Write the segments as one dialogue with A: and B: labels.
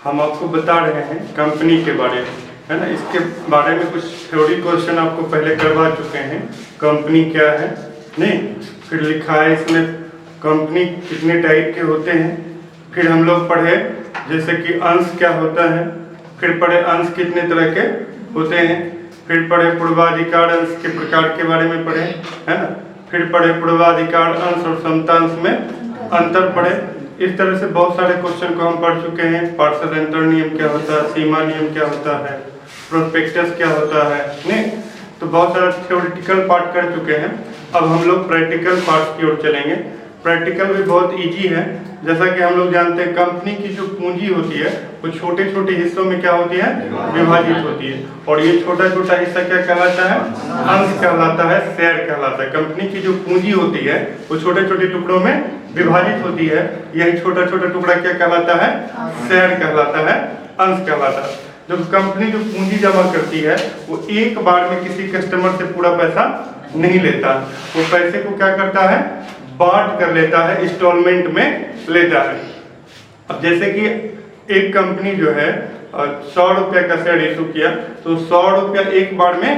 A: हम आपको बता रहे हैं कंपनी के बारे में, है ना। इसके बारे में कुछ थ्योरी क्वेश्चन आपको पहले करवा चुके हैं। कंपनी क्या है, नहीं, फिर लिखा है इसमें कंपनी कितने टाइप के होते हैं। फिर हम लोग पढ़े जैसे कि अंश क्या होता है, फिर पढ़े अंश कितने तरह के होते हैं, फिर पढ़े पूर्वाधिकार अंश के प्रकार के बारे में पढ़े, है ना। फिर पढ़े पूर्वाधिकार अंश और समतांश में अंतर पढ़े। इस तरह से बहुत सारे क्वेश्चन को हम पढ़ चुके हैं। पार्षद अंतर नियम क्या होता है, सीमा नियम क्या होता है, प्रोस्पेक्टस क्या होता है, नहीं, तो बहुत सारा थ्योरेटिकल पार्ट कर चुके हैं। अब हम लोग प्रैक्टिकल पार्ट की ओर चलेंगे। प्रैक्टिकल भी बहुत इजी है। जैसा कि हम लोग जानते हैं कंपनी की जो पूंजी होती है वो छोटे छोटे हिस्सों में क्या होती है, विभाजित होती है। और ये छोटा छोटा हिस्सा क्या कहलाता है, अंश कहलाता है, शेयर कहलाता है। कंपनी की जो पूंजी होती है वो छोटे छोटे टुकड़ों में विभाजित होती है। यही छोटा छोटा टुकड़ा क्या कहलाता है, शेयर कहलाता है, अंश कहलाता है। जब कंपनी जो पूंजी जमा करती है वो एक बार में किसी कस्टमर से पूरा पैसा नहीं लेता, वो पैसे को क्या करता है, बांट कर लेता है, इंस्टॉलमेंट में लेता है। अब जैसे कि एक कंपनी जो है 100 रुपया का शेयर इशू किया तो 100 रुपया एक बार में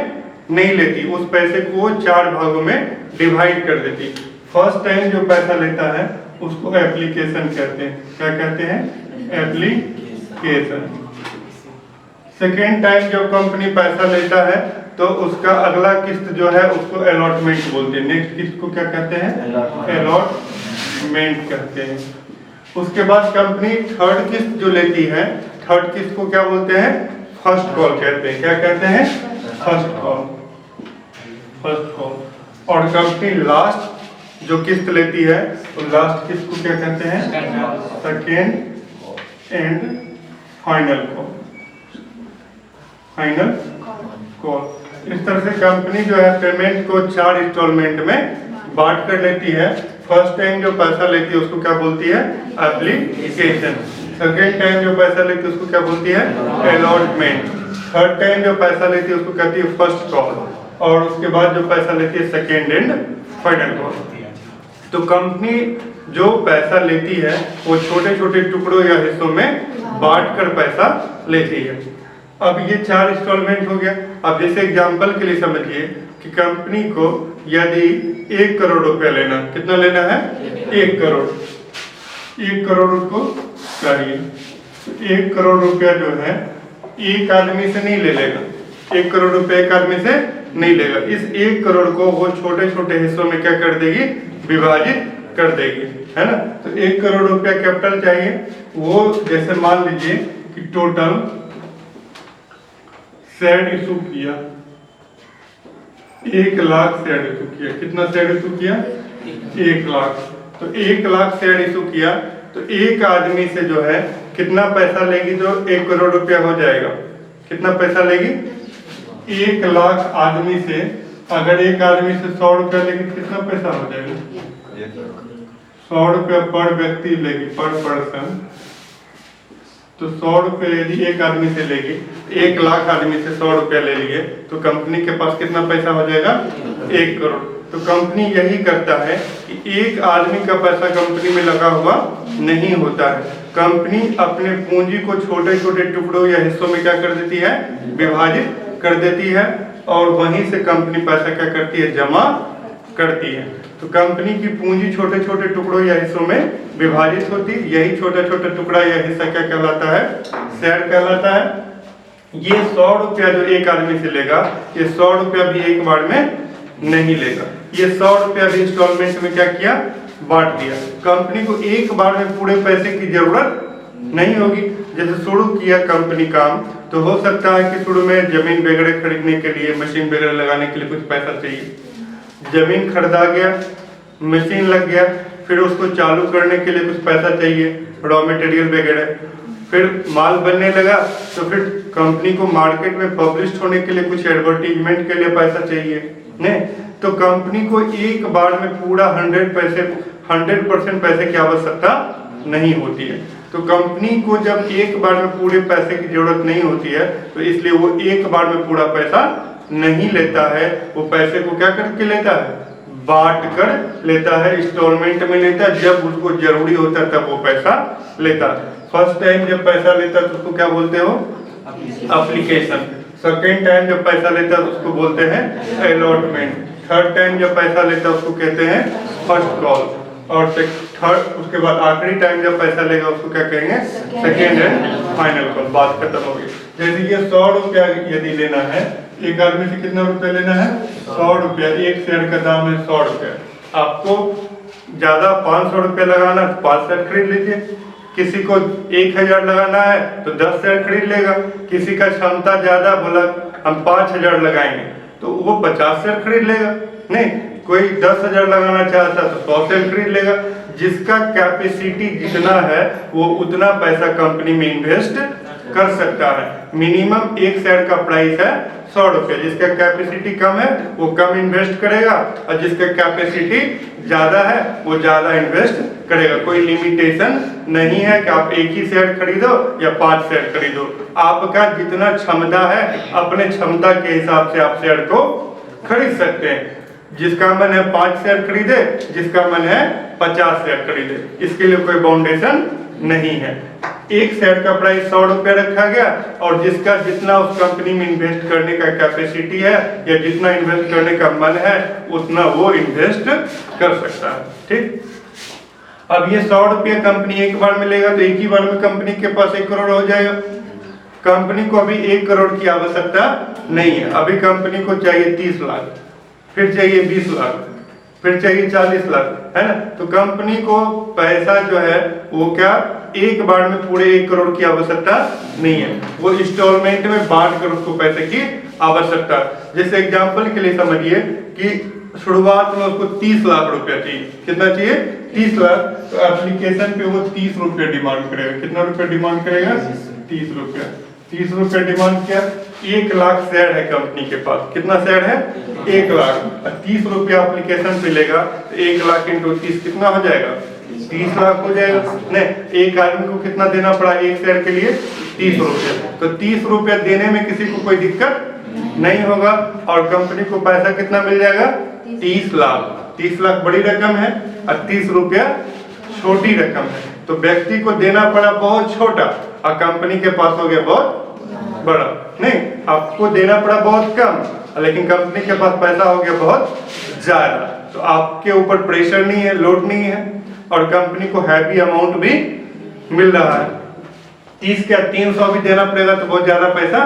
A: नहीं लेती, उस पैसे को 4 भागों में डिवाइड कर देती। फर्स्ट टाइम जो पैसा लेता है उसको एप्लीकेशन कहते हैं। क्या कहते हैं, एप्लीकेशन। सेकेंड टाइम जो कंपनी पैसा लेता है तो उसका अगला किस्त जो है उसको अलॉटमेंट बोलते हैं। नेक्स्ट किस्त को क्या कहते हैं, अलॉटमेंट कहते हैं। उसके बाद कंपनी थर्ड किस्त जो लेती है, थर्ड किस्त को क्या बोलते हैं, फर्स्ट कॉल कहते हैं। क्या कहते हैं, फर्स्ट कॉल, फर्स्ट कॉल। और कंपनी लास्ट जो किस्त लेती है तो लास्ट किस्त को क्या कहते हैं, second and final call, final call. इस तरह से कंपनी जो है पेमेंट को 4 इंस्टॉलमेंट में बांट कर लेती है। फर्स्ट टाइम जो पैसा लेती है उसको क्या बोलती है, एप्लीकेशन। सेकेंड टाइम जो पैसा लेती है उसको क्या बोलती है, अलॉटमेंट। थर्ड टाइम जो पैसा लेती है उसको कहती है फर्स्ट कॉल। और उसके बाद जो पैसा लेती है सेकेंड एंड फाइनल कॉल। तो कंपनी जो पैसा लेती है वो छोटे छोटे टुकड़ों या हिस्सों में बांट कर पैसा लेती है। अब ये 4 इंस्टॉलमेंट हो गया। अब जैसे एग्जांपल के लिए समझिए कि कंपनी को यदि 1 करोड़ रुपया लेना, कितना लेना है, 1 करोड़, 1 करोड़ उसको चाहिए। 1 करोड़ रुपया जो है एक आदमी से नहीं ले लेगा, 1 करोड़ रुपया एक आदमी से नहीं लेगा। इस 1 करोड़ को वो छोटे छोटे हिस्सों में क्या कर देगी, विभाजित कर देगी, है ना। तो 1 करोड़ रुपया कैपिटल चाहिए। वो जैसे मान लीजिए कि टोटल शेयर इशू किया, 1 लाख शेयर इशू किया। कितना शेयर इशू किया, 1 लाख। तो 1 लाख शेयर इशू किया तो एक आदमी से जो है कितना पैसा लेगी, जो 1 करोड़ रुपया हो जाएगा, कितना पैसा लेगी, 1 लाख आदमी से अगर एक आदमी से 100 रुपया लेगी कितना पैसा हो जाएगा, 100 रुपया पर व्यक्ति लेगी, पर पर्सन। तो 100 रुपये यदि एक आदमी से लेगी, 1 लाख आदमी से 100 रुपया ले लिए तो कंपनी के पास कितना पैसा हो जाएगा, 1 करोड़। तो कंपनी यही करता है कि एक आदमी का पैसा कंपनी में लगा हुआ नहीं होता है। कंपनी अपने पूंजी को छोटे छोटे टुकड़ों या हिस्सों में क्या कर देती है, विभाजित कर देती है। और वहीं से कंपनी पैसा क्या करती है, जमा करती है। तो कंपनी की पूंजी छोटे छोटे टुकड़ों या हिस्सों में विभाजित होती है। यही छोटा छोटा टुकड़ा या हिस्सा क्या कहलाता है, शेयर कहलाता है। ये 100 रुपया जो एक आदमी से लेगा, ये 100 रुपया भी एक बार में नहीं लेगा। ये 100 रुपया भी इंस्टॉलमेंट में क्या किया, बांट दिया। कंपनी को एक बार में पूरे पैसे की जरूरत नहीं होगी। जैसे शुरू किया कंपनी काम तो हो सकता है कि शुरू में जमीन वगैरह खरीदने के लिए, मशीन वगैरह लगाने के लिए कुछ पैसा चाहिए। जमीन खरीदा गया, मशीन लग गया, फिर उसको चालू करने के लिए कुछ पैसा चाहिए, रॉ मटेरियल वगैरह। फिर माल बनने लगा तो फिर कंपनी को मार्केट में पब्लिश होने के लिए कुछ एडवर्टीजमेंट के लिए पैसा चाहिए, नहीं। तो कंपनी को एक बार में पूरा 100% पैसे की आवश्यकता नहीं होती है। तो कंपनी को जब एक बार में पूरे पैसे की जरूरत नहीं होती है तो इसलिए वो एक बार में पूरा पैसा नहीं लेता है। वो पैसे को क्या करके लेता है, बांट कर लेता है, इंस्टॉलमेंट में लेता है। जब उसको जरूरी होता है तब वो पैसा लेता है। फर्स्ट टाइम जब पैसा लेता है तो उसको क्या बोलते हो? एप्लीकेशन। सेकेंड टाइम जब पैसा लेता है तो उसको बोलते हैं अलॉटमेंट। थर्ड टाइम जब पैसा लेता है उसको कहते हैं फर्स्ट कॉल। और थर्ड उसके बाद आखिरी टाइम जब पैसा लेगा उसको क्या कहेंगे? Second and final call. बात खत्म हो गई। जैसे ये 100 रुपया यदि लेना है, एक आदमी से कितना रुपया लेना है? 100 रुपया। एक शेयर का दाम है 100 रुपया। आपको ज्यादा 500 रुपया लगाना तो 5 शेयर खरीद लीजिए। किसी को 1000 लगाना है तो 10 शेयर खरीद लेगा। किसी का क्षमता ज्यादा, बोला हम 5000 लगाएंगे तो वो 50 शेयर खरीद लेगा। नहीं, कोई 10,000 लगाना चाहता तो 100 शेयर खरीद लेगा। जिसका कैपेसिटी जितना है वो उतना पैसा कंपनी में इन्वेस्ट कर सकता है। मिनिमम एक शेयर का प्राइस है 100 रुपये। जिसका कैपेसिटी कम है वो कम इन्वेस्ट करेगा और जिसका कैपेसिटी ज्यादा है वो ज्यादा इन्वेस्ट करेगा। कोई लिमिटेशन नहीं है कि आप एक ही शेयर खरीदो या 5 शेयर खरीदो। आपका जितना क्षमता है अपने क्षमता के हिसाब से आप शेयर को खरीद सकते हैं। जिसका मन है 5 शेयर खरीदे, जिसका मन है 50 शेयर खरीदे, इसके लिए कोई बाउंडेशन नहीं है। एक शेयर का प्राइस 100 रुपया रखा गया और जिसका जितना उस कंपनी में इन्वेस्ट करने का कैपेसिटी है या जितना इन्वेस्ट करने का मन है उतना वो इन्वेस्ट कर सकता है। ठीक, अब ये 100 रुपया कंपनी एक बार में लेगा तो एक ही बार में कंपनी के पास 1 करोड़ हो जाएगा। कंपनी को अभी 1 करोड़ की आवश्यकता नहीं है। अभी कंपनी को चाहिए 30 लाख, फिर चाहिए 20 लाख, फिर चाहिए 40 लाख, है ना। तो कंपनी को पैसा जो है वो क्या एक बार में पूरे 1 करोड़ की आवश्यकता नहीं है। वो इंस्टॉलमेंट में बांट कर उसको पैसे की आवश्यकता। जैसे एग्जांपल के लिए समझिए कि शुरुआत में उसको 30 लाख रुपया चाहिए। कितना चाहिए? 30 लाख। तो एप्लीकेशन पे वो 30 रुपया डिमांड करेगा। कितना रुपया डिमांड करेगा? 30 रुपया। 30 रुपया डिमांड किया। 1 लाख शेयर है कंपनी के पास। कितना शेयर है? 1 लाख। 30 रुपया एप्लीकेशन पे लेगा तो 1 लाख इंटू 30 कितना हो जाएगा? 30 लाख हो जाएगा। नहीं, एक आदमी को कितना देना पड़ा एक शेयर के लिए? 30 रुपया। तो 30 रुपया देने में किसी को कोई दिक्कत नहीं होगा और कंपनी को पैसा कितना मिल जाएगा? 30 लाख। 30 लाख बड़ी रकम है और 30 रुपया छोटी रकम है। तो व्यक्ति को देना पड़ा बहुत छोटा और कंपनी के पास हो गया बहुत बड़ा। नहीं, आपको देना पड़ा बहुत कम लेकिन कंपनी के पास पैसा हो गया बहुत ज्यादा। तो आपके ऊपर प्रेशर नहीं है, लोड नहीं है और कंपनी को हैवी अमाउंट भी मिल रहा है। 30 क्या 300 भी देना पड़ेगा तो बहुत ज्यादा पैसा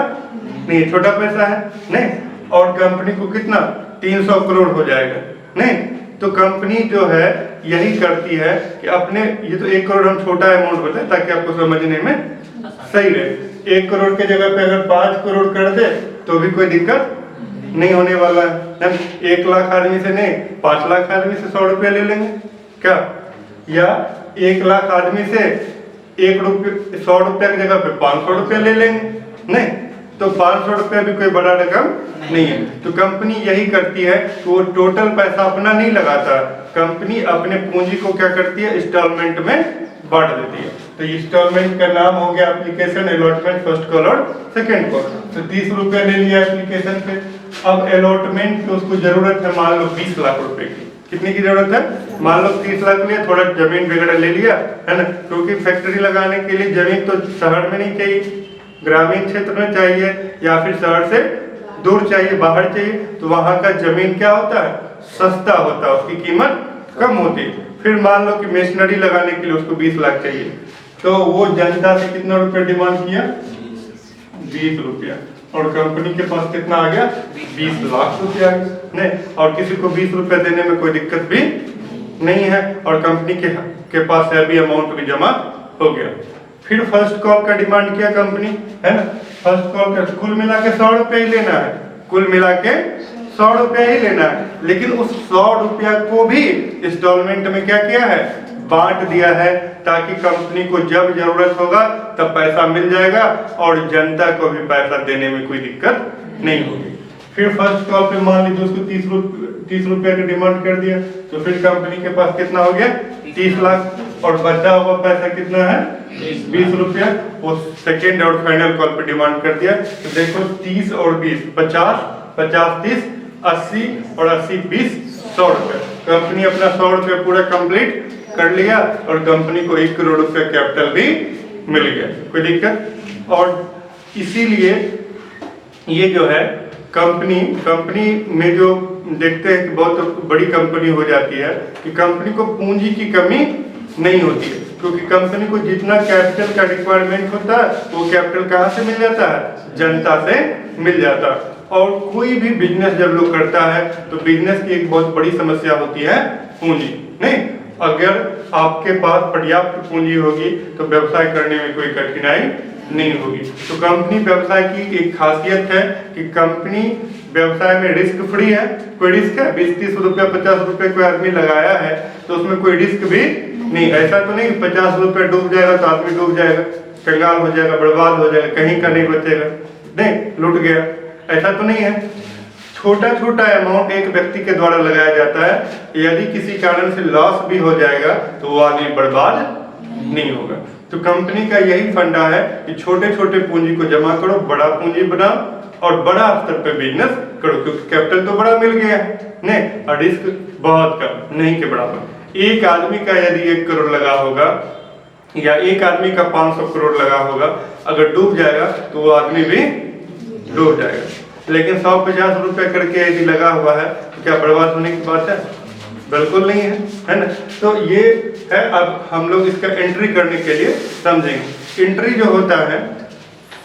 A: नहीं, छोटा पैसा है। नहीं, और कंपनी को कितना 300 करोड़ हो जाएगा। नहीं, तो कंपनी जो है यही करती है कि अपने ये तो 1 करोड़ हम छोटा अमाउंट बताए ताकि आपको समझने में सही रहे। 1 करोड़ के जगह पे अगर 5 करोड़ कर दे तो भी कोई दिक्कत नहीं होने वाला है। 1 लाख आदमी से नहीं 5 लाख आदमी से 100 रुपया ले लेंगे क्या? या 1 लाख आदमी से 100 रुपया की जगह पे 500 रुपया ले लेंगे। नहीं, तो 500 रुपया भी कोई बड़ा रकम नहीं है। तो कंपनी यही करती है कि वो टोटल पैसा अपना नहीं लगाता। कंपनी अपने पूंजी को क्या करती है? इंस्टॉलमेंट में बांट देती है। तो इंस्टॉलमेंट का नाम हो गया एप्लीकेशन, अलॉटमेंट, फर्स्ट कॉल और सेकंड कॉल। तो 30 रुपया ले लिया एप्लीकेशन पे। अब अलॉटमेंट पे उसको जरूरत है मान लो 20 लाख रुपए की। कितनी की जरूरत है? मान लो 30 लाख लिया, थोड़ा जमीन वगैरह ले लिया, है ना। क्योंकि फैक्ट्री लगाने के लिए जमीन तो शहर में नहीं चाहिए, ग्रामीण क्षेत्र में चाहिए या फिर शहर से दूर चाहिए, बाहर चाहिए। तो वहां का जमीन क्या होता है? सस्ता होता है, उसकी कीमत कम होती है। फिर मान लो कि मशीनरी लगाने के लिए उसको 20 लाख चाहिए तो वो जनता से कितना रुपया डिमांड किया? 20 रुपया। और कंपनी के पास कितना आ गया? 20 लाख रुपया। नहीं, और किसी को 20 रुपया देने में कोई दिक्कत भी नहीं है और कंपनी के पास हैवी अमाउंट भी जमा हो गया। फिर फर्स्ट कॉल का डिमांड किया कंपनी, है ना। फर्स्ट कॉल का कुल मिला के 100 रुपया ही लेना है, कुल मिला के 100 रुपया ही लेना है। लेकिन उस 100 रुपया को भी इंस्टॉलमेंट में क्या किया है? बांट दिया है ताकि कंपनी को जब जरूरत होगा तब पैसा मिल जाएगा और जनता को भी पैसा देने में कोई दिक्कत नहीं होगी। फिर फर्स्ट कॉल पे मान लीजिए उसको 30 रुपया का डिमांड कर दिया तो फिर कंपनी के पास कितना हो गया? 30 लाख और बचा हुआ पैसा कितना है? 20 रुपया। वो सेकेंड और फाइनल कॉल पे डिमांड कर दिया। तो देखो 30 और 20 50, 50 30 80 और 80 20 100 रुपया। कंपनी अपना 100 रुपया पूरा कंप्लीट कर लिया और कंपनी को 1 करोड़ रुपया कैपिटल भी मिल गया, कोई दिक्कत। और इसीलिए ये जो है कंपनी में जो देखते हैं कि बहुत बड़ी कंपनी हो जाती है कि कंपनी को पूंजी की कमी नहीं होती है, क्योंकि कंपनी को जितना कैपिटल का रिक्वायरमेंट होता है वो कैपिटल कहाँ से मिल जाता है, जनता से मिल जाता है। और कोई भी बिजनेस जब लोग करता है तो बिजनेस की एक बहुत बड़ी समस्या होती है पूंजी। नहीं, अगर आपके पास पर्याप्त पूंजी होगी तो व्यवसाय करने में कोई कठिनाई नहीं होगी। तो कंपनी व्यवसाय की एक खासियत है कि कंपनी व्यवसाय में रिस्क फ्री है। कोई रिस्क है? 20-30 रुपया 50 रुपये कोई आदमी लगाया है तो उसमें कोई रिस्क भी नहीं। ऐसा तो नहीं 50 रुपये डूब जाएगा तो आदमी डूब जाएगा, कंगाल हो जाएगा, बर्बाद हो जाएगा, कहीं का नहीं बचेगा, नहीं लुट गया, ऐसा तो नहीं है। छोटा छोटा अमाउंट एक व्यक्ति के द्वारा लगाया जाता है, यदि किसी कारण से लॉस भी हो जाएगा तो वो आदमी बर्बाद नहीं होगा। तो कंपनी का यही फंडा है कि छोटे छोटे पूंजी को जमा करो, बड़ा पूंजी बनाओ और बड़ा स्तर पे बिजनेस करो, क्योंकि कैपिटल तो बड़ा मिल गया है नहीं, और रिस्क बहुत कम, नहीं के बराबर। एक आदमी का यदि 1 करोड़ लगा होगा या एक आदमी का 500 करोड़ लगा होगा, अगर डूब जाएगा तो वो आदमी भी डूब जाएगा। लेकिन 150 रुपए करके यदि लगा हुआ है तो क्या बर्बाद होने की बात है? बिल्कुल नहीं है ना। तो ये है, अब हम लोग इसका एंट्री करने के लिए समझेंगे। एंट्री जो होता है,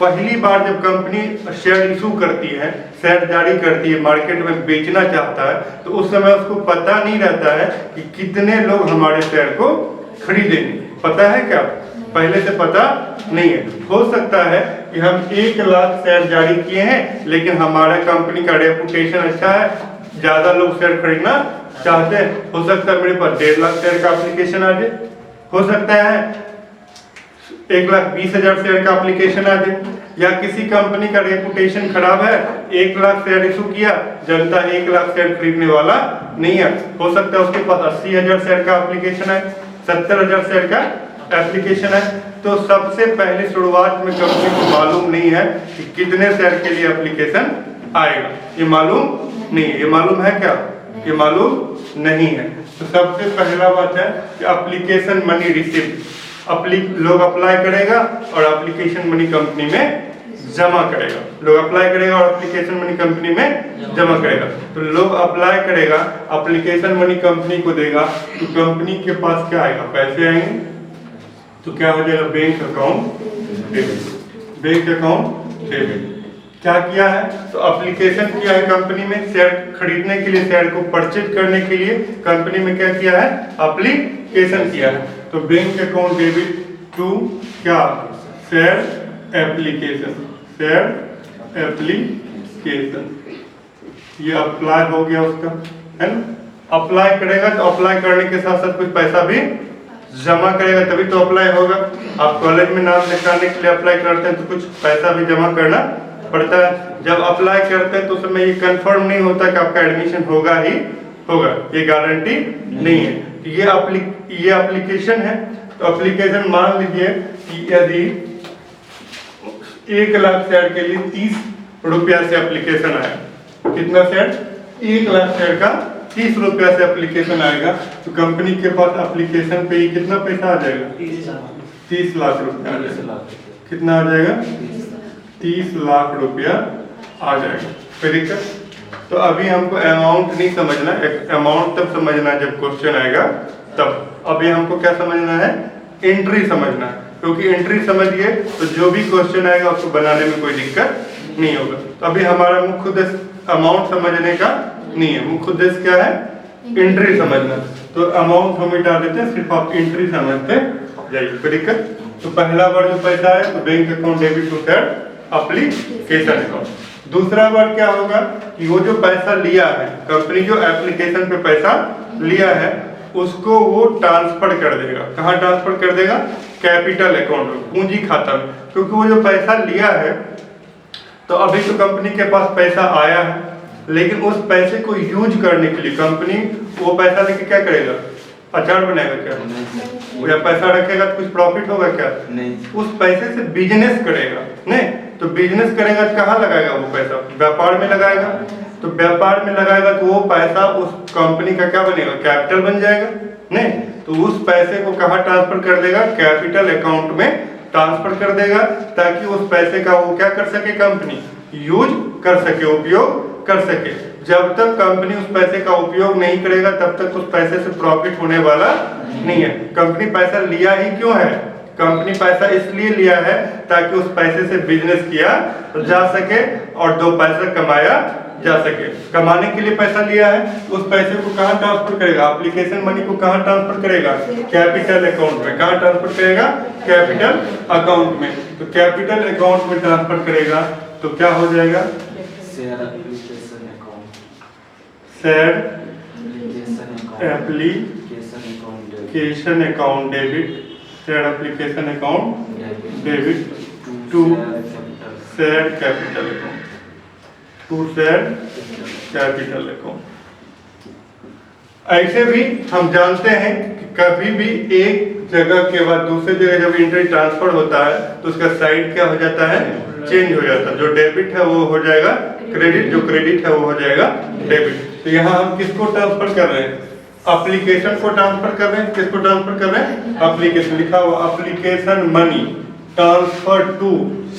A: पहली बार जब कंपनी शेयर इशू करती है, शेयर जारी करती है, मार्केट में बेचना चाहता है, तो उस समय उसको पता नहीं रहता है कि कितने लोग हमारे शेयर को खरीदेंगे। पता है क्या? पहले से पता नहीं है। हो सकता है कि हम 1 लाख शेयर जारी किए हैं, लेकिन हमारा कंपनी का रेपुटेशन अच्छा है, ज्यादा लोग शेयर खरीदना चाहते हैं। हो सकता है मेरे पास 1.5 लाख शेयर का एप्लीकेशन आ जाए, हो सकता है 1,20,000 शेयर का एप्लीकेशन आ जाए, या किसी कंपनी का रेपुटेशन खराब है, 1 लाख शेयर इशू किया, जनता 1 लाख शेयर खरीदने वाला नहीं है, हो सकता है उसके पास 80,000 शेयर का एप्लीकेशन है, 70,000 शेयर का एप्लीकेशन है। तो सबसे पहले शुरुआत में कंपनी को मालूम नहीं है कि कितने शेयर के लिए एप्लीकेशन आएगा, ये मालूम नहीं है। ये मालूम है क्या? ये मालूम नहीं है। तो सबसे पहला बात है कि एप्लीकेशन मनी रिसीव, लोग अप्लाई करेगा और एप्लीकेशन मनी कंपनी में जमा करेगा। लोग अप्लाई करेगा और एप्लीकेशन मनी कंपनी में जमा करेगा। तो लोग अप्लाई करेगा, एप्लीकेशन मनी कंपनी को देगा, तो कंपनी के पास क्या आएगा? पैसे आएंगे। तो क्या हो जाएगा? Bank account debit. Bank account debit. क्या किया है? तो एप्लीकेशन किया है कंपनी में शेयर खरीदने के लिए, शेयर को परचेज करने के लिए कंपनी में क्या किया है? एप्लीकेशन किया है। तो बैंक अकाउंट डेबिट टू क्या? Share application. शेयर एप्लीकेशन, ये अप्लाई हो गया उसका, है ना। अप्लाई करेगा तो अप्लाई करने के साथ साथ कुछ पैसा भी जमा करेगा, तभी तो अप्लाई होगा। आप कॉलेज में नाम लिखाने के लिए अप्लाई करते हैं तो कुछ पैसा भी जमा करना पड़ता है। जब अप्लाई करते हैं तो उसमें ये कंफर्म नहीं होता कि आपका एडमिशन होगा ही होगा, ये गारंटी नहीं है। ये एप्लीकेशन है। तो एप्लीकेशन मान लीजिए कि यदि 1 लाख शेयर के लिए 30 रुपया से एप्लीकेशन आया, कितना शेयर? 1 लाख शेयर का 30 रुपया से एप्लीकेशन आएगा, तो कंपनी के पास एप्लीकेशन पे ही कितना पैसा आ जाएगा? 30 लाख रुपया आ जाएगा। कितना आ जाएगा? 30 लाख रुपया आ जाएगा। कोई दिक्कत? तो अभी हमको अमाउंट नहीं समझना, अमाउंट तब समझना जब क्वेश्चन आएगा तब। अभी हमको क्या समझना है? एंट्री समझना है, क्योंकि एंट्री समझ गए तो जो भी क्वेश्चन आएगा उसको बनाने में कोई दिक्कत नहीं होगा। तो अभी हमारा मुख्य उद्देश्य अमाउंट समझने का नहीं है, मुख्य उद्देश्य क्या है? एंट्री समझना। तो अमाउंट हम मिटा देते हैं, सिर्फ आप एंट्री समझते जाइए, कोई दिक्कत? तो पहला वर्ड जो पैसा है तो bank account debit to share application account. दूसरा वर्ड क्या होगा कि वो जो पैसा लिया है, कंपनी जो एप्लीकेशन पे पैसा लिया है उसको वो ट्रांसफर कर देगा। कहाँ ट्रांसफर कर देगा? कैपिटल अकाउंट में, पूंजी खाता में। क्योंकि वो जो पैसा लिया है तो अभी तो कंपनी के पास पैसा आया है, लेकिन उस पैसे को यूज करने के लिए कंपनी वो पैसा लेके क्या करेगा? अचार बनाएगा क्या? या पैसा रखेगा तो कुछ प्रॉफिट होगा क्या? नहीं। उस पैसे से बिजनेस करेगा। नहीं तो बिजनेस करेगा तो कहाँ लगाएगा वो पैसा? व्यापार में लगाएगा। तो व्यापार में लगाएगा तो वो पैसा उस कंपनी का क्या बनेगा? कैपिटल बन जाएगा। नहीं तो उस पैसे को कहाँ ट्रांसफर कर देगा? कैपिटल अकाउंट में ट्रांसफर कर देगा ताकि उस पैसे का वो क्या कर सके, कंपनी यूज कर सके, उपयोग कर सके। जब तक कंपनी उस पैसे का उपयोग नहीं करेगा तब तक उस पैसे से प्रॉफिट होने वाला नहीं है। कंपनी पैसा लिया ही क्यों है? कंपनी पैसा इसलिए लिया है ताकि उस पैसे से बिजनेस किया जा सके और 2 पैसा कमाया जा सके। कमाने के लिए पैसा लिया है, उस पैसे को कहाँ ट्रांसफर करेगा? एप्लीकेशन मनी को कहाँ ट्रांसफर करेगा? कैपिटल अकाउंट में। कहाँ ट्रांसफर करेगा? कैपिटल अकाउंट में। तो कैपिटल अकाउंट में ट्रांसफर करेगा तो क्या हो जाएगा? Share application account debit, share application account debit to share capital account, to share capital account. ऐसे भी हम जानते हैं कि कभी भी एक जगह के बाद दूसरी जगह जब इंट्री ट्रांसफर होता है तो उसका साइड क्या हो जाता है? चेंज हो जाता है। जो डेबिट है वो हो जाएगा क्रेडिट, जो क्रेडिट है वो हो जाएगा डेबिट। तो यहाँ हम किसको ट्रांसफर कर रहे हैं? एप्लीकेशन को ट्रांसफर कर रहे हैं। किसको ट्रांसफर कर रहे हैं? एप्लीकेशन, लिखा हुआ application money transfer to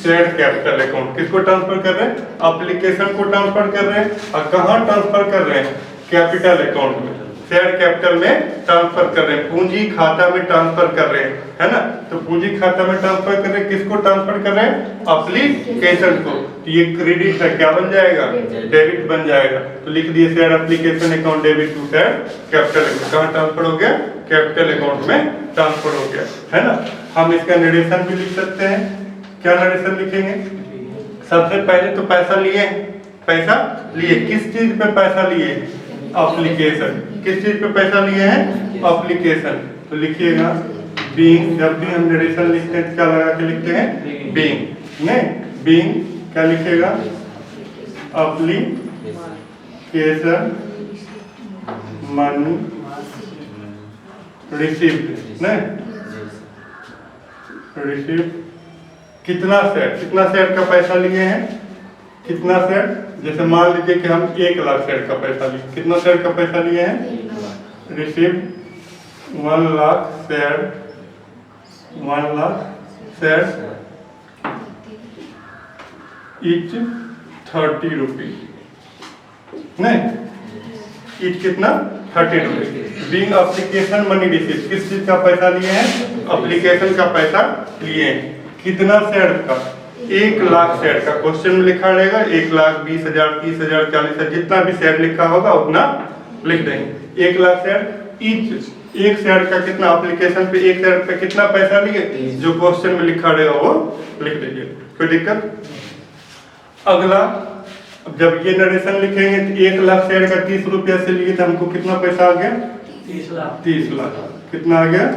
A: share capital account. किसको ट्रांसफर कर रहे हैं? एप्लीकेशन को ट्रांसफर कर रहे हैं। और कहाँ ट्रांसफर कर रहे हैं? कैपिटल अकाउंट में, शेयर कैपिटल में ट्रांसफर कर रहे हैं, पूंजी खाता में ट्रांसफर कर रहे हैं, है ना। तो पूंजी खाता में ट्रांसफर कर रहे हैं, किसको ट्रांसफर कर रहे हैं? एप्लीकेशन को। तो ये क्रेडिट है, क्या बन जाएगा? डेबिट बन जाएगा। तो लिख दिए share application account debit to share capital account. कहाँ ट्रांसफर हो गया? कैपिटल अकाउंट में ट्रांसफर हो गया, है ना। हम इसका नरेशन भी लिख सकते हैं। क्या नरेशन लिखेंगे? सबसे पहले तो पैसा लिए, पैसा लिए, किस चीज पे पैसा लिए? एप्लीकेशन। किस चीज पे पैसा लिए हैं? एप्लीकेशन। तो लिखिएगा बीइंग, जब भी हम नरेशन लिखते हैं क्या लगा के लिखते हैं? बीइंग। नहीं, बीइंग क्या लिखेगा? एप्लीकेशन मनी रिसीव्ड, नहीं रिसीव्ड। कितना शेयर, कितना शेयर का पैसा लिए हैं? कितना शेयर? जैसे मान लीजिए कि हम 1 लाख शेयर का पैसा लिए। कितना शेयर का पैसा लिए हैं? Receive 1 lakh share, 1 lakh share each 30 rupees, नहीं ईच कितना? 30 rupees. Being application money receive, किस चीज का पैसा लिए हैं? एप्लीकेशन का पैसा लिए हैं। कितना शेयर का? 1 लाख शेयर का। क्वेश्चन में लिखा रहेगा 1 लाख 20,000, 30,000, 40,000, जितना भी शेयर लिखा होगा उतना लिख देंगे। 1 लाख शेयर ईच, एक शेयर का कितना? एप्लीकेशन पे 1 शेयर पे कितना पैसा लिए? जो क्वेश्चन में लिखा रहेगा वो लिख दीजिए, कोई दिक्कत। अगला, अब जब ये नरेशन लिखेंगे तो 1 लाख शेयर का 30 रुपया से लिए तो हमको कितना पैसा आ गया? 30 लाख। 30 लाख। कितना आ गया?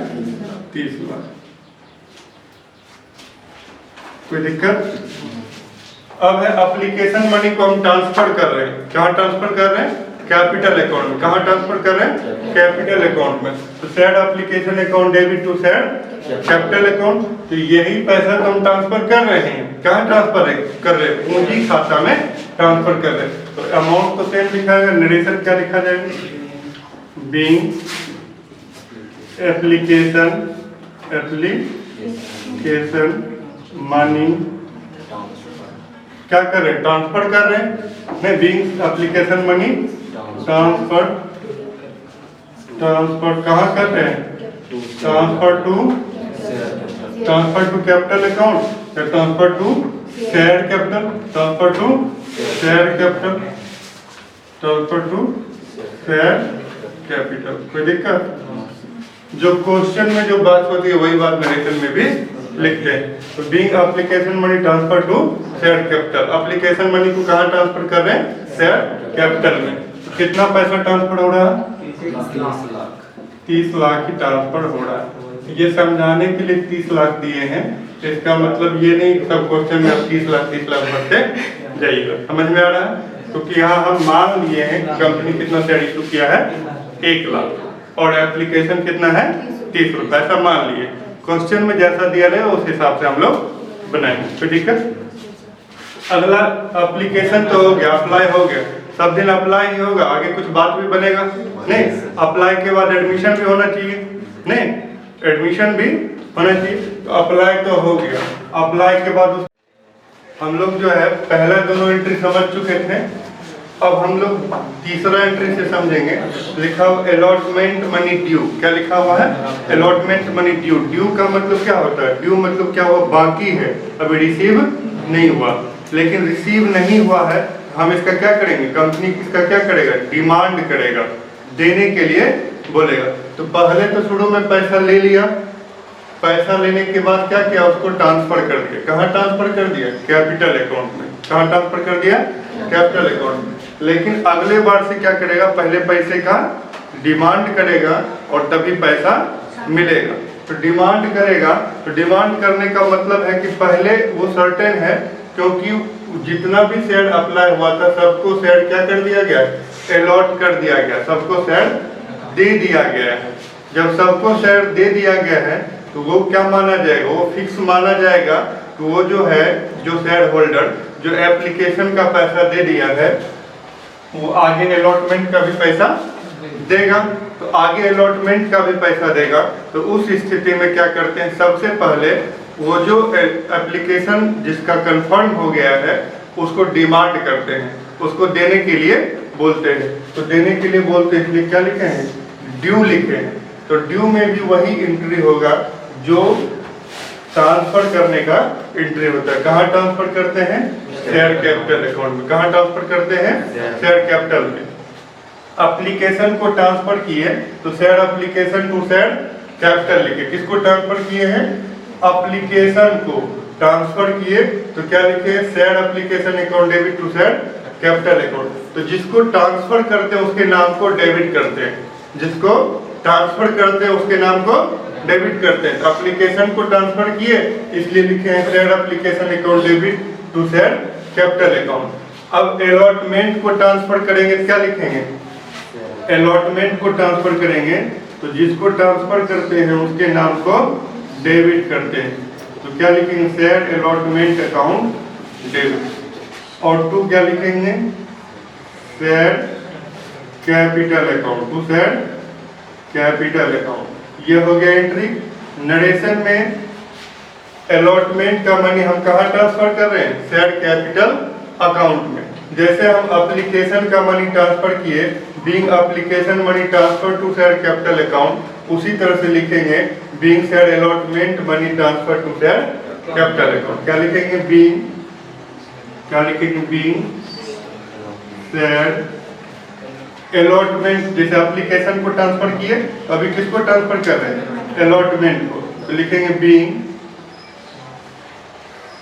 A: 30 लाख। कोई दिक्कत? अब है एप्लीकेशन मनी को हम ट्रांसफर कर रहे हैं। कहाँ ट्रांसफर कर रहे हैं? कैपिटल अकाउंट में। कहाँ ट्रांसफर कर रहे हैं? कैपिटल अकाउंट में। तो share application account debit to share capital account. तो यही पैसा तो हम ट्रांसफर कर रहे हैं। कहाँ ट्रांसफर कर रहे हैं? पूंजी खाता में ट्रांसफर कर रहे हैं। तो अमाउंट तो सेम लिखा है, नरेशन क्या लिखा जाएगा? बीइंग एप्लीकेशन मनी, क्या कर रहे हैं? ट्रांसफर कर रहे हैं। नहीं, बीइंग एप्लीकेशन मनी ट्रांसफर कहाँ कर रहे हैं? ट्रांसफर टू कैपिटल अकाउंट, या transfer to share capital, transfer to share capital, transfer to share capital. कोई दिक्कत? जो क्वेश्चन में जो बात होती है वही बात नरेशन में भी लिखते हैं। तो being application money transfer to share capital, application money को कहाँ ट्रांसफर कर रहे हैं? शेयर कैपिटल में। तो कितना पैसा ट्रांसफर हो रहा है? 30 लाख ही ट्रांसफर हो रहा है। ये समझाने के लिए 30 लाख दिए हैं। इसका मतलब ये नहीं सब क्वेश्चन में आप 30 लाख भरते जाइएगा। समझ में आ रहा है? क्योंकि यहाँ हम मान लिए हैं कंपनी कितना शेयर इशू किया है? 1 लाख, और एप्लीकेशन कितना है? 30 रुपये, ऐसा मान लिए। क्वेश्चन में जैसा दिया रहेगा उस हिसाब से हम लोग बनाएंगे। तो ठीक है। अगला एप्लीकेशन तो हो गया, अप्लाई हो गया, सब दिन अप्लाई ही होगा, आगे कुछ बात भी बनेगा नहीं। अप्लाई के बाद एडमिशन भी होना चाहिए, नहीं एडमिशन भी होना चाहिए। तो अप्लाई तो हो गया। अप्लाई के बाद हम लोग जो है पहला दोनों एंट्री समझ चुके थे। अब हम लोग तीसरा एंट्री से समझेंगे। लिखा हुआ अलॉटमेंट मनी ड्यू, क्या लिखा हुआ है? Allotment money due. ड्यू का मतलब क्या होता है? ड्यू मतलब क्या हुआ? बाकी है, अभी रिसीव नहीं हुआ। लेकिन रिसीव नहीं हुआ है, हम इसका क्या करेंगे? कंपनी इसका क्या करेगा? डिमांड करेगा, देने के लिए बोलेगा। तो पहले तो शुरू में पैसा ले लिया, पैसा लेने के बाद क्या किया? उसको ट्रांसफर कर दिया। कहाँ ट्रांसफर कर दिया? कैपिटल अकाउंट में। कहाँ ट्रांसफर कर दिया? कैपिटल अकाउंट में। लेकिन अगले बार से क्या करेगा? पहले पैसे का डिमांड करेगा और तभी पैसा मिलेगा। तो डिमांड करेगा, तो डिमांड करने का मतलब है कि पहले वो सर्टेन है, क्योंकि जितना भी शेयर अप्लाई हुआ था सबको शेयर क्या कर दिया गया? अलॉट कर दिया गया, सबको शेयर दे दिया गया है। जब सबको शेयर दे दिया गया है तो वो क्या माना जाएगा? वो फिक्स माना जाएगा कि वो जो है, जो शेयर होल्डर जो एप्लीकेशन का पैसा दे दिया है वो आगे अलॉटमेंट का भी पैसा देगा। तो आगे अलॉटमेंट का भी पैसा देगा। तो उस स्थिति में क्या करते हैं? सबसे पहले वो जो एप्लीकेशन जिसका कंफर्म हो गया है उसको डिमांड करते हैं, उसको देने के लिए बोलते हैं। तो देने के लिए बोलते हैं, इसलिए क्या लिखे हैं? ड्यू लिखे हैं। तो ड्यू में भी वही एंट्री होगा जो ट्रांसफर करने का एंट्री होता है। कहाँ ट्रांसफर करते हैं? शेयर कैपिटल अकाउंट में। कहाँ ट्रांसफर करते हैं? शेयर कैपिटल में। एप्लीकेशन को ट्रांसफर किए तो share application to share capital लिखे। किसको ट्रांसफर किए हैं? एप्लीकेशन को ट्रांसफर किए तो क्या लिखे? Share application account debit to share capital account. तो जिसको ट्रांसफर करते हैं उसके नाम को डेबिट करते हैं, जिसको ट्रांसफर करते हैं उसके नाम को डेबिट करते हैं। एप्लीकेशन को ट्रांसफर किए इसलिए लिखे हैं share application account debit to share capital account. अब अलॉटमेंट को ट्रांसफर करेंगे क्या लिखेंगे? अलॉटमेंट को ट्रांसफर करेंगे तो जिसको ट्रांसफर करते हैं उसके नाम को डेबिट करते हैं। तो क्या लिखेंगे? Share allotment account debit. और टू क्या लिखेंगे? Share capital account to share capital account. ये हो गया एंट्री। नरेशन में अलॉटमेंट का मनी हम कहाँ ट्रांसफर कर रहे हैं? शेयर कैपिटल अकाउंट में। जैसे हम एप्लीकेशन का मनी ट्रांसफर किए, being application money transfer to share capital account, उसी तरह से लिखेंगे being share allotment money transfer to share capital account. क्या लिखेंगे? बीइंग, क्या लिखेंगे? Being share allotment. जैसे एप्लीकेशन को ट्रांसफर किए, अभी किसको ट्रांसफर कर रहे हैं? अलॉटमेंट को। तो लिखेंगे being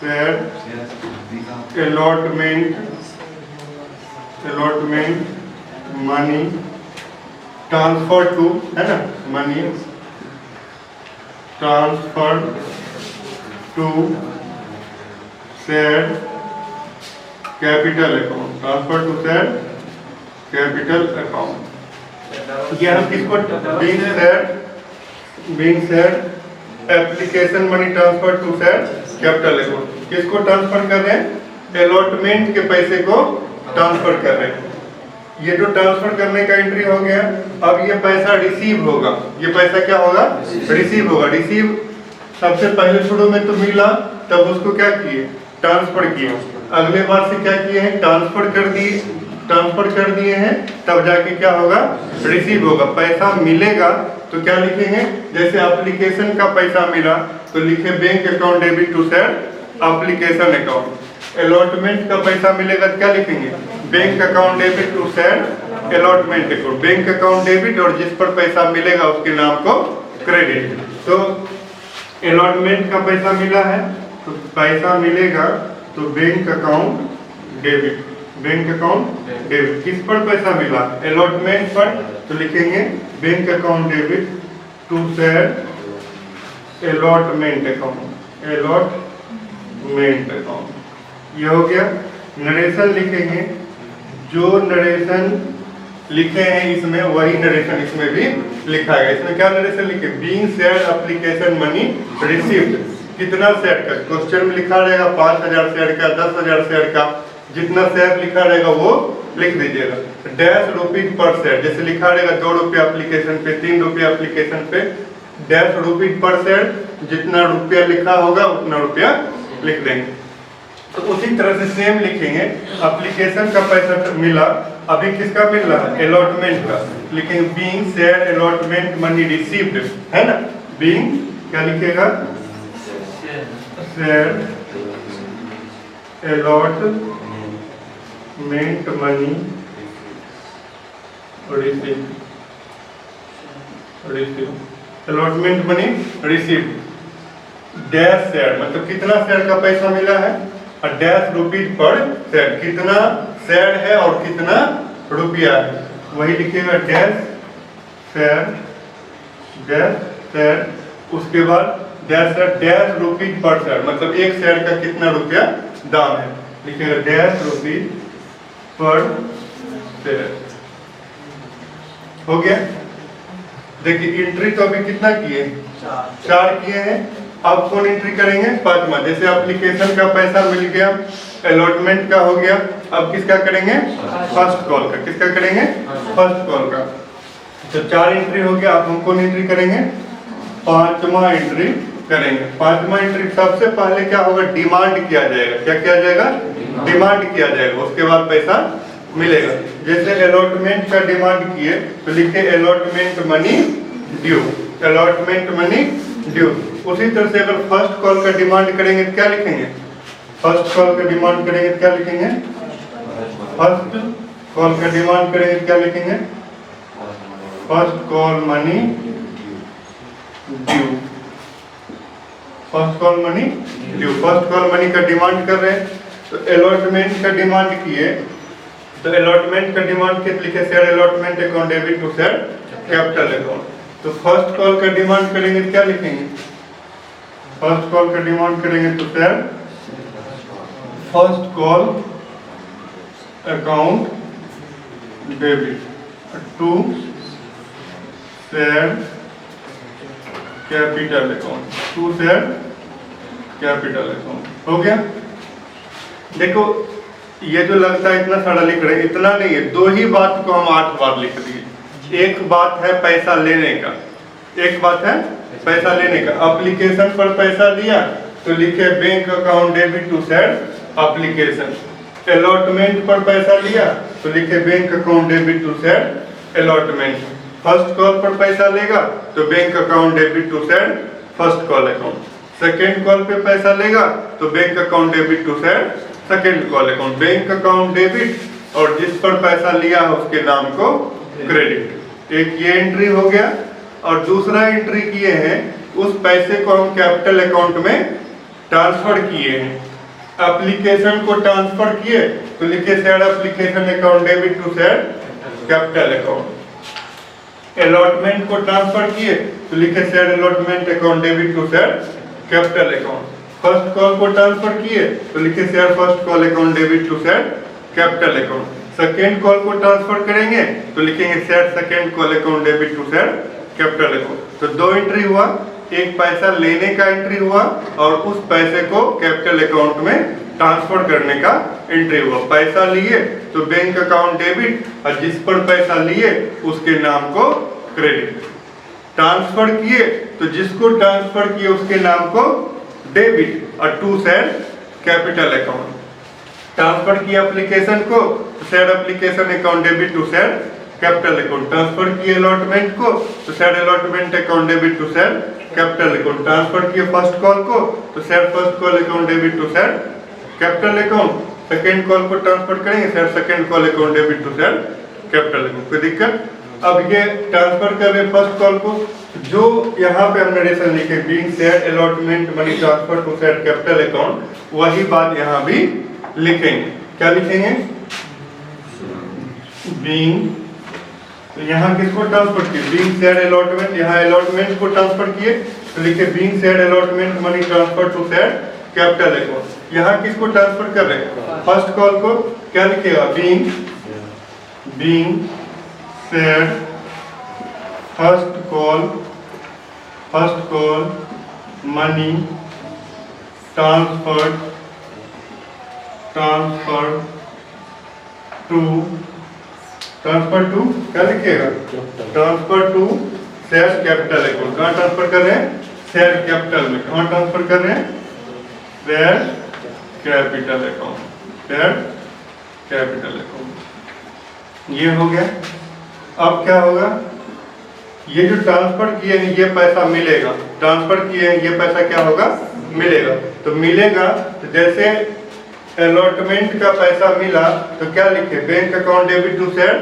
A: share allotment money transfer to, है ना, money transfer to share capital account. Transfer to share capital account. ये हम किसको? Being share application money transfer to share capital account. किसको ट्रांसफर कर रहे हैं? अलॉटमेंट के पैसे को ट्रांसफर कर रहे हैं। ये जो ट्रांसफर करने का एंट्री हो गया। अब ये पैसा रिसीव होगा। ये पैसा क्या होगा? रिसीव होगा। रिसीव सबसे पहले शुरू में तो मिला, तब उसको क्या किए? ट्रांसफर किए। अगले बार से क्या किए हैं? ट्रांसफर कर दिए हैं, तब जाके क्या होगा? रिसीव होगा। पैसा मिलेगा तो क्या लिखेंगे? जैसे एप्लीकेशन का पैसा मिला तो लिखे bank account debit to share application account. Allotment का पैसा मिलेगा तो क्या लिखेंगे? Bank account debit to share allotment account. Bank account debit और जिस पर पैसा मिलेगा उसके नाम को क्रेडिट। तो अलॉटमेंट का पैसा मिला है तो पैसा मिलेगा तो bank account debit. Bank account debit. किस पर पैसा मिला? अलॉटमेंट पर। तो लिखेंगे bank account debit to share allotment account. Allotment account. ये हो गया। नरेशन लिखेंगे, जो नरेशन लिखे हैं इसमें वही नरेशन इसमें भी लिखा है। इसमें क्या नरेशन लिखे? Being share application money received. कितना शेयर का? क्वेश्चन में लिखा रहेगा 5000 शेयर का, 10,000 शेयर का, जितना शेयर लिखा रहेगा वो लिख दीजिएगा। Dash rupees per share. जैसे लिखा रहेगा 2 रुपये एप्लीकेशन पे, 3 रुपये एप्लीकेशन पे, डैश रुपीज पर शेयर, जितना रुपया लिखा होगा उतना रुपया लिख देंगे। तो उसी तरह से सेम लिखेंगे, एप्लीकेशन का पैसा मिला, अभी किसका मिल रहा है, अलॉटमेंट का, लिखेंगे being share allotment money received, है ना। बीइंग क्या लिखेगा, share allotment money receive, allotment money receive, dash share मतलब कितना शेयर का पैसा मिला है, और डैश रुपीज पर शेयर, कितना शेयर है और कितना रुपया है, वही लिखेगा डैश शेयर, उसके बाद डैश रुपीज पर शेयर मतलब एक शेयर का कितना रुपया दाम है, लिखेगा डैश रुपीज पर शेयर। हो गया। देखिए एंट्री तो अभी कितना किए, 4 किए हैं। अब कौन एंट्री करेंगे, 5वां। जैसे एप्लीकेशन का पैसा मिल गया, अलॉटमेंट का हो गया, अब किसका करेंगे, फर्स्ट कॉल का। किसका करेंगे, फर्स्ट कॉल का। तो 4 एंट्री हो गया। अब हम कौन एंट्री करेंगे, 5वां एंट्री करेंगे। 5वां एंट्री सबसे पहले क्या होगा, डिमांड किया जाएगा। क्या किया जाएगा, डिमांड किया जाएगा, उसके बाद पैसा मिलेगा। जैसे अलॉटमेंट का डिमांड किए तो लिखे allotment money due, allotment money due. उसी तरह से अगर फर्स्ट कॉल का डिमांड करेंगे तो क्या लिखेंगे, फर्स्ट कॉल का डिमांड करेंगे तो क्या लिखेंगे, फर्स्ट कॉल का डिमांड करेंगे तो क्या लिखेंगे, first call money due, first call money due. First call money का डिमांड कर रहे हैं तो अलॉटमेंट का डिमांड किए तो अलॉटमेंट का डिमांड के लिखे share allotment account debit to share capital account. तो फर्स्ट कॉल का डिमांड करेंगे तो क्या लिखेंगे, फर्स्ट कॉल का डिमांड करेंगे तो share first call account debit to share capital account, to share capital account. हो गया। देखो ये जो लगता है इतना सारा लिख रहे हैं, इतना नहीं है, 2 ही बात को हम 8 बार लिख दिए। एक बात है पैसा लेने का, एक बात है पैसा लेने का। एप्लीकेशन पर पैसा लिया तो लिखे bank account debit to share application. Allotment पर पैसा लिया तो लिखे bank account debit to share allotment. First call पर पैसा लेगा तो bank account debit to share first call account. Second call पे पैसा लेगा तो bank account debit to share second call account. Bank account debit और जिस पर पैसा लिया है उसके नाम को क्रेडिट। एक ये एंट्री हो गया। और दूसरा एंट्री किए हैं उस पैसे को हम कैपिटल अकाउंट में ट्रांसफर किए हैं। एप्लीकेशन को ट्रांसफर किए तो लिखे share application account debit to share capital account. Allotment को ट्रांसफर किए तो लिखे share allotment account debit to share capital account. First call को ट्रांसफर किए तो लिखे share first call account debit to share capital account. Second call को transfer करेंगे तो लिखेंगे share second call account debit to share capital account. तो 2 entry हुआ, एक पैसा लेने का एंट्री हुआ और उस पैसे को कैपिटल अकाउंट में ट्रांसफर करने का एंट्री हुआ। पैसा लिए तो बैंक अकाउंट डेबिट और जिस पर पैसा लिए उसके नाम को क्रेडिट। ट्रांसफर किए तो जिसको ट्रांसफर किए उसके नाम को डेबिट और to share capital account. Transfer किया एप्लीकेशन को तो share application account debit to share capital account. Transfer किए अलॉटमेंट को तो share allotment account debit to share capital account. Transfer किए फर्स्ट कॉल को तो share first call account debit to share capital account. Second call को transfer करेंगे share second call account debit to share capital account. कोई दिक्कत? अब ये transfer कर रहे फर्स्ट कॉल को, जो यहाँ पे हम नरेशन लिखे being share allotment money transfer to share capital account, वही बात यहाँ भी लिखेंगे। क्या लिखेंगे? बीइंग, तो यहाँ किसको ट्रांसफर किए? बीइंग शेयर अलॉटमेंट, यहाँ अलॉटमेंट को ट्रांसफर किए तो लिखे being share allotment money transfer to share capital account. यहाँ किसको ट्रांसफर कर रहे हैं? फर्स्ट कॉल को। क्या लिखेगा? Being share first call money transfer to क्या लिखिएगा? Transfer to share capital account. कहाँ ट्रांसफर कर रहे हैं? शेयर कैपिटल में। कहाँ ट्रांसफर कर रहे हैं? Share capital account. Share capital account. ये हो गया। अब क्या होगा? ये जो ट्रांसफर किए हैं ये पैसा मिलेगा। ट्रांसफर किए हैं ये पैसा क्या होगा? मिलेगा। तो मिलेगा तो जैसे अलॉटमेंट का पैसा मिला तो क्या लिखे? Bank account debit to share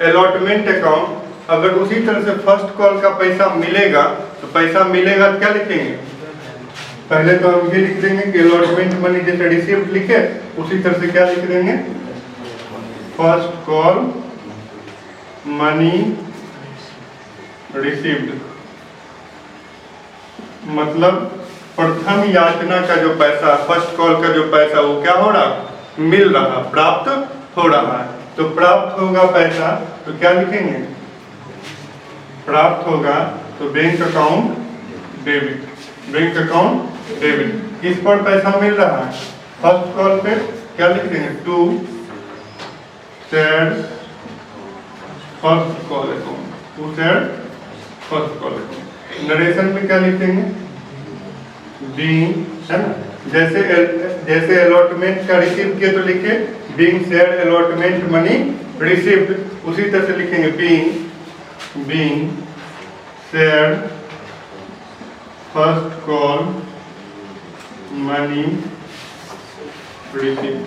A: allotment account. अगर उसी तरह से फर्स्ट कॉल का पैसा मिलेगा तो पैसा मिलेगा क्या लिखेंगे? पहले तो हम ये लिख देंगे कि अलॉटमेंट मनी जैसे रिसीव्ड लिखे उसी तरह से क्या लिख देंगे? First call money received. मतलब प्रथम याचना का जो पैसा, फर्स्ट कॉल का जो पैसा वो क्या हो रहा? मिल रहा, प्राप्त हो रहा है। तो प्राप्त होगा पैसा तो क्या लिखेंगे? प्राप्त होगा तो bank account debit. Bank account debit. किस पर पैसा मिल रहा है? फर्स्ट कॉल पे क्या लिख देंगे? To share first call account. To share first call account. Narration में क्या लिखेंगे? बीइंग, है ना? जैसे अलॉटमेंट का रिसीव किए तो लिखे being share allotment money received. उसी तरह से लिखेंगे being share first call money received.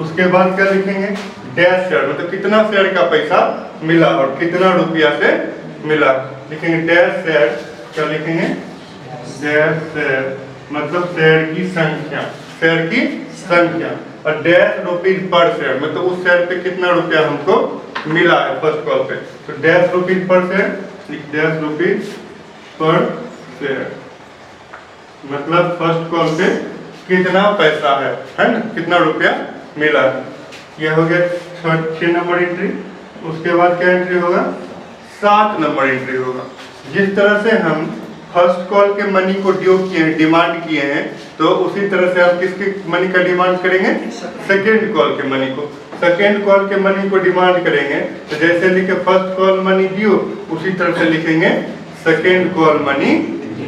A: उसके बाद क्या लिखेंगे? डैश शेयर, मतलब कितना शेयर का पैसा मिला और कितना रुपया से मिला। लिखेंगे डैश शेयर। क्या लिखेंगे? डैश शेयर मतलब शेयर की संख्या। शेयर की संख्या। और डैश रुपीज पर शेयर मतलब उस शेयर पे कितना रुपया हमको मिला है फर्स्ट कॉल पे। तो dash rupees per share, dash rupees per share मतलब फर्स्ट कॉल पे कितना पैसा है ना? कितना रुपया मिला है। यह हो गया 6 नंबर एंट्री। उसके बाद क्या एंट्री होगा? 7 नंबर एंट्री होगा। जिस तरह से हम फर्स्ट कॉल के मनी को ड्यू किए हैं, डिमांड किए हैं, तो उसी तरह से आप किसके मनी का डिमांड करेंगे? सेकेंड कॉल के मनी को। सेकेंड कॉल के मनी को डिमांड करेंगे तो जैसे लिखे फर्स्ट कॉल मनी ड्यू उसी तरह से लिखेंगे सेकेंड कॉल मनी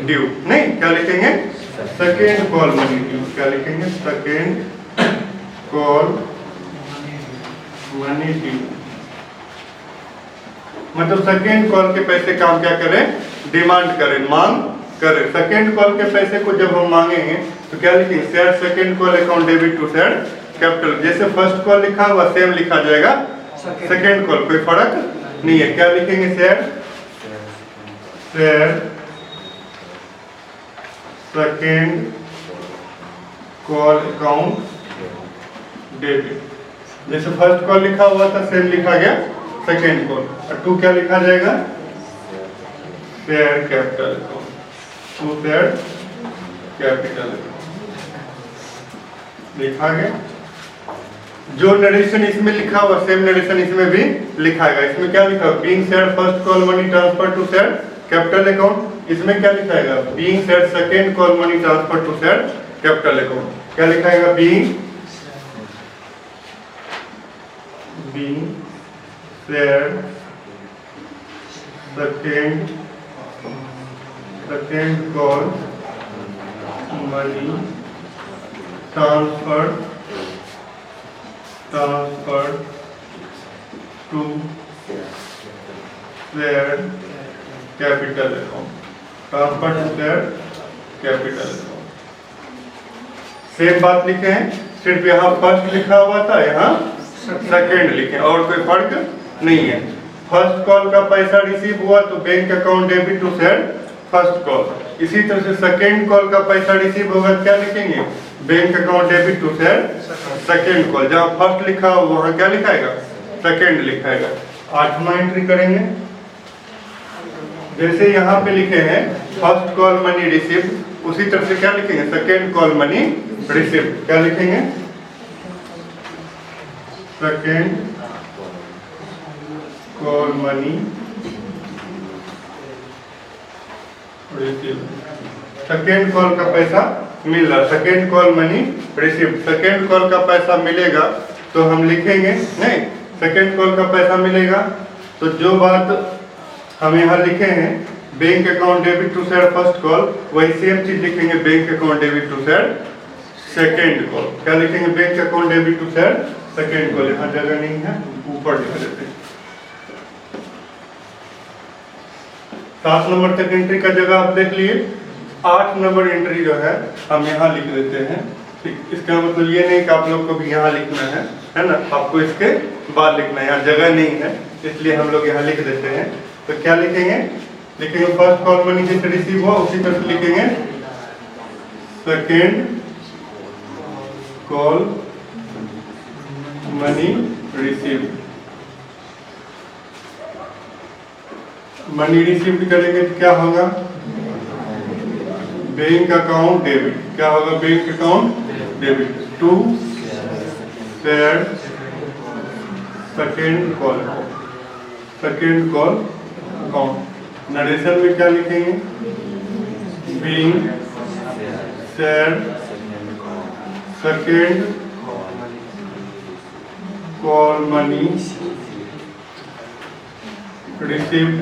A: ड्यू। नहीं, क्या लिखेंगे? Second call money due. क्या लिखेंगे? सेकेंड कॉल मनी ड्यू मतलब सेकेंड कॉल के पैसे का हम क्या करें? डिमांड करें, मांग करें। सेकेंड कॉल के पैसे को जब हम मांगेंगे तो क्या लिखेंगे? Share second call account debit to share capital. जैसे फर्स्ट कॉल लिखा हुआ सेम लिखा जाएगा सेकेंड कॉल, कोई फर्क नहीं है। क्या लिखेंगे? Share second call account debit. जैसे फर्स्ट कॉल लिखा हुआ था सेम लिखा गया सेकेंड कॉल। और टू क्या लिखा जाएगा? Share capital account. To share capital account लिखा गया। जो नरेशन इसमें लिखा हुआ सेम नरेशन इसमें भी लिखा गया। इसमें क्या लिखा? Being share first call money transfer to share capital account. इसमें क्या लिखाएगा? Being share second call money transfer to share capital account. क्या लिखाएगा? Being share second call money transfer to share capital account. Transfer to share capital account. Same बात लिखे हैं, सिर्फ यहाँ फर्स्ट लिखा हुआ था, यहाँ सेकेंड लिखे, और कोई फर्क नहीं है। फर्स्ट कॉल का पैसा रिसीव हुआ तो bank account debit to share first call. इसी तरह से सेकेंड कॉल का पैसा रिसीव होगा, क्या लिखेंगे? Bank account debit to share second call. जहाँ फर्स्ट लिखा हो वहाँ क्या लिखाएगा? सेकेंड लिखाएगा। 8वां एंट्री करेंगे। जैसे यहाँ पे लिखे हैं फर्स्ट कॉल मनी रिसीव्ड, उसी तरह से क्या लिखेंगे? Second call money received. क्या लिखेंगे? Second call money received. Second call का पैसा मिल रहा, second call money received. Second call का पैसा मिलेगा तो हम लिखेंगे नहीं, सेकेंड कॉल का पैसा मिलेगा। तो जो बात हम यहाँ लिखे हैं bank account debit to said first call, वही सेम चीज लिखेंगे bank account debit to said second call. क्या लिखेंगे? Bank account debit to said second call. यहाँ जगह नहीं है, ऊपर लिख देते हैं। 7 नंबर तक एंट्री का जगह आप देख लिए। 8 नंबर एंट्री जो है हम यहाँ लिख देते हैं। ठीक, इसका मतलब ये नहीं कि आप लोग को भी यहाँ लिखना है ना, आपको इसके बाद लिखना है। यहाँ जगह नहीं है इसलिए हम लोग यहाँ लिख देते हैं। तो क्या लिखेंगे? लिखेंगे फर्स्ट कॉल मनी जैसे रिसीव हुआ उसी तरह से लिखेंगे second call money receive. Money receive करेंगे तो क्या होगा? Bank account debit. क्या होगा? Bank account debit to said second call account. Narration में क्या लिखेंगे? Being said second call money received.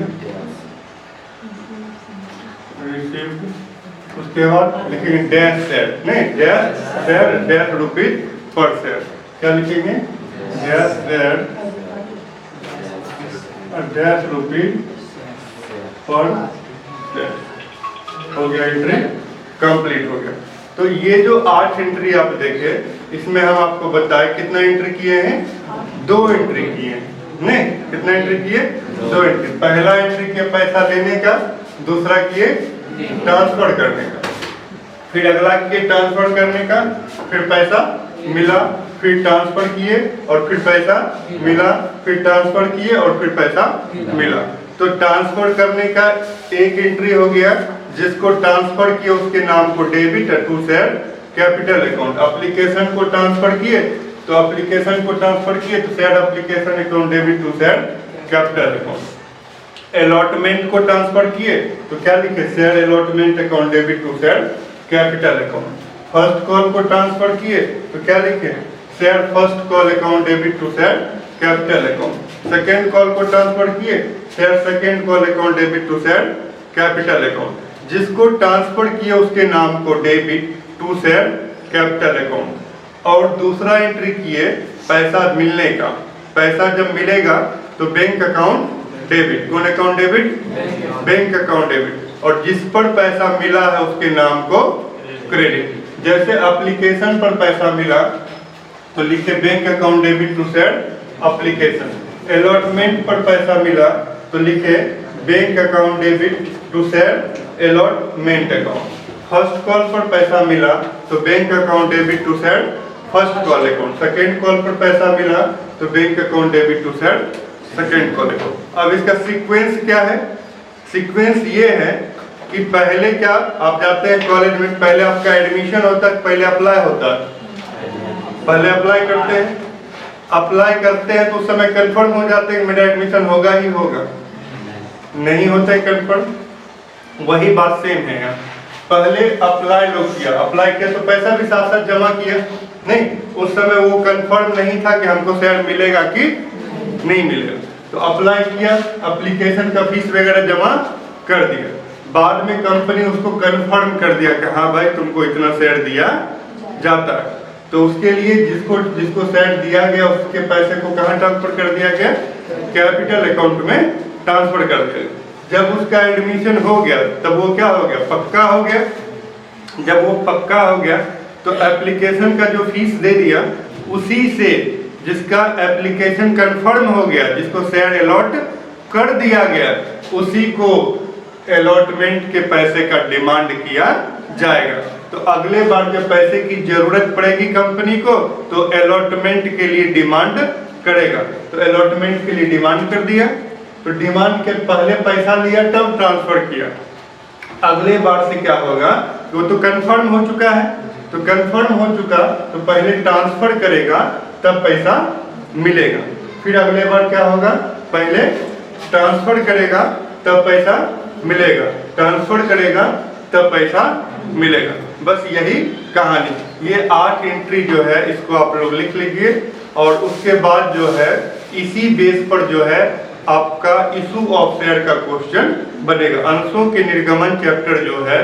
A: उसके बाद लिखेंगे डैश सेड, नहीं dash said dash rupees per share. क्या लिखेंगे? Dash said dash rupees per share. हो गया, एंट्री कंप्लीट हो गया। तो ये जो 8 एंट्री आप देखे, इसमें हम आपको बताए कितना एंट्री किए हैं? 2 एंट्री किए हैं। नहीं, कितना एंट्री किए? 2 एंट्री। पहला एंट्री किया पैसा लेने का, दूसरा किए ट्रांसफर करने का। फिर अगला किए ट्रांसफर करने का, फिर पैसा मिला, फिर ट्रांसफर किए और फिर पैसा मिला, फिर ट्रांसफर किए और फिर पैसा मिला। तो ट्रांसफर करने का एक एंट्री हो गया, जिसको ट्रांसफर किए उसके नाम को debit to said capital account. Application को ट्रांसफर किए तो एप्लीकेशन को ट्रांसफर किए तो said application account debit to said capital account. Allotment को ट्रांसफर किए तो क्या लिखे? Said allotment account debit to said capital account. First call को ट्रांसफर किए तो क्या लिखे? Said first call account debit to said capital account. Second call को ट्रांसफर किए, said second call account debit to said capital account. जिसको transfer किए उसके नाम को debit to said capital account. और दूसरा एंट्री किए पैसा मिलने का। पैसा जब मिलेगा तो बैंक अकाउंट डेबिट। कौन account debit? Bank account debit. और जिस पर पैसा मिला है उसके नाम को क्रेडिट। जैसे एप्लीकेशन पर पैसा मिला तो लिखे bank account debit to said application. Allotment पर पैसा मिला तो लिखे bank account debit to said allotment account. First call पर पैसा मिला तो bank account debit to said first call account. Second call पर पैसा मिला तो bank account debit to said second call account. अब इसका सीक्वेंस क्या है? सीक्वेंस ये है कि पहले क्या आप जाते हैं कॉलेज में, पहले आपका एडमिशन होता है, पहले अप्लाई होता है। पहले अप्लाई करते हैं, अप्लाई करते हैं तो उस समय कंफर्म हो जाते हैं कि मेरा एडमिशन होगा ही होगा। नहीं होता है कंफर्म। वही बात सेम है यहाँ। पहले अप्लाई लोग किया, अप्लाई किया तो पैसा भी साथ साथ जमा किया। नहीं, उस समय वो कंफर्म नहीं था कि हमको शेयर मिलेगा कि नहीं मिलेगा। तो अप्लाई किया, एप्लीकेशन का फीस वगैरह जमा कर दिया। बाद में कंपनी उसको कंफर्म कर दिया कि हाँ भाई तुमको इतना शेयर दिया जाता है। तो उसके लिए जिसको शेयर दिया गया उसके पैसे को कहाँ ट्रांसफर कर दिया गया? कैपिटल अकाउंट में ट्रांसफर कर दिया। जब उसका एडमिशन हो गया तब वो क्या हो गया? पक्का हो गया। जब वो पक्का हो गया तो एप्लीकेशन का जो फीस दे दिया उसी से जिसका एप्लीकेशन कंफर्म हो गया, जिसको शेयर अलॉट कर दिया गया, उसी को अलॉटमेंट के पैसे का डिमांड किया जाएगा। तो अगले बार जब पैसे की जरूरत पड़ेगी कंपनी को तो अलॉटमेंट के लिए डिमांड करेगा। तो अलॉटमेंट के लिए डिमांड कर दिया, तो डिमांड के पहले पैसा लिया तब ट्रांसफर किया। अगले बार से क्या होगा? वो तो कंफर्म हो चुका है, तो कंफर्म हो चुका तो पहले ट्रांसफर करेगा तब पैसा मिलेगा। फिर अगले बार क्या होगा? पहले ट्रांसफर करेगा तब पैसा मिलेगा, ट्रांसफर करेगा तब पैसा मिलेगा। बस यही कहानी। ये 8 एंट्री जो है इसको आप लोग लिख लीजिए। और उसके बाद जो है इसी बेस पर जो है आपका इशू ऑफ शेयर का क्वेश्चन बनेगा। अंशों के निर्गमन चैप्टर जो है